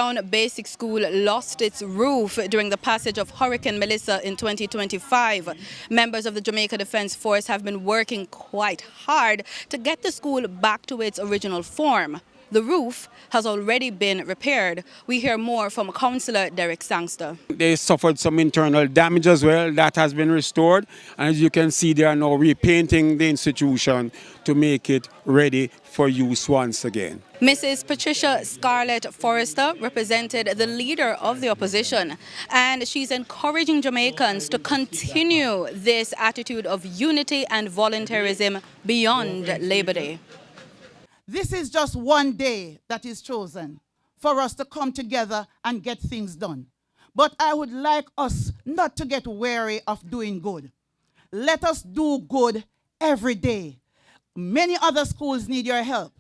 Town Basic School lost its roof during the passage of Hurricane Melissa in 2025. Members of the Jamaica Defence Force have been working quite hard to get the school back to its original form. The roof has already been repaired. We hear more from Councillor Derek Sangster. They suffered some internal damage as well. That has been restored. And as you can see, they are now repainting the institution to make it ready for use once again. Mrs. Patricia Scarlett Forrester represented the leader of the opposition, and she's encouraging Jamaicans to continue this attitude of unity and voluntarism beyond Labor Day. This is just one day that is chosen for us to come together and get things done. But I would like us not to get weary of doing good. Let us do good every day. Many other schools need your help.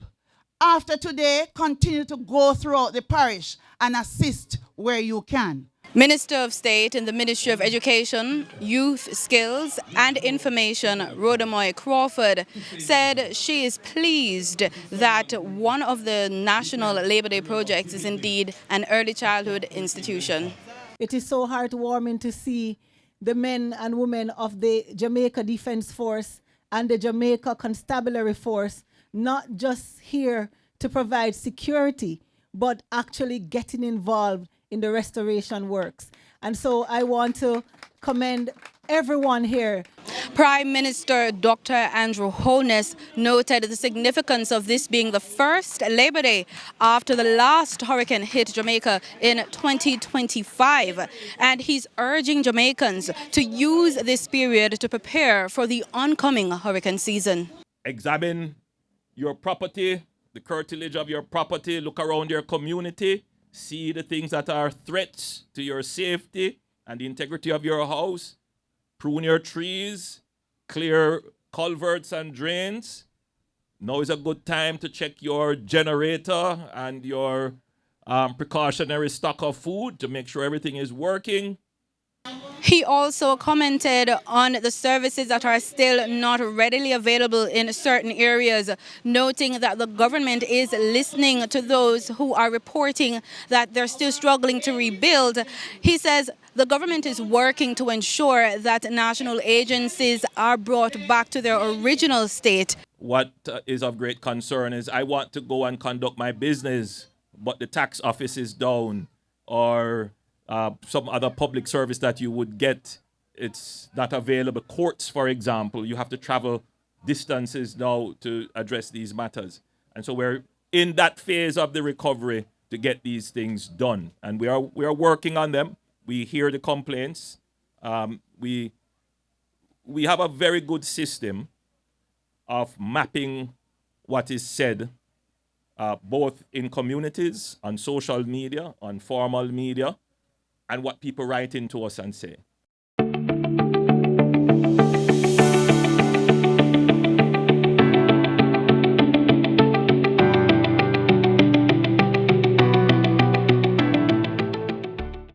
After today, continue to go throughout the parish and assist where you can. Minister of State in the Ministry of Education, Youth Skills and Information, Rhodamoy Crawford, said she is pleased that one of the National Labor Day projects is indeed an early childhood institution. It is so heartwarming to see the men and women of the Jamaica Defence Force and the Jamaica Constabulary Force not just here to provide security, but actually getting involved in the restoration works. And so I want to commend everyone here. Prime Minister Dr. Andrew Holness noted the significance of this being the first Labor Day after the last hurricane hit Jamaica in 2025. And he's urging Jamaicans to use this period to prepare for the oncoming hurricane season. Examine your property, the curtilage of your property, look around your community, see the things that are threats to your safety and the integrity of your house, prune your trees, clear culverts and drains. Now is a good time to check your generator and your precautionary stock of food to make sure everything is working. He also commented on the services that are still not readily available in certain areas, noting that the government is listening to those who are reporting that they're still struggling to rebuild. He says the government is working to ensure that national agencies are brought back to their original state. What is of great concern is I want to go and conduct my business, but the tax office is down, or some other public service that you would get, it's not available. Courts, for example, you have to travel distances now to address these matters. And so we're in that phase of the recovery to get these things done. And we are working on them. We hear the complaints. We have a very good system of mapping what is said, both in communities, on social media, on formal media, and what people write into us and say.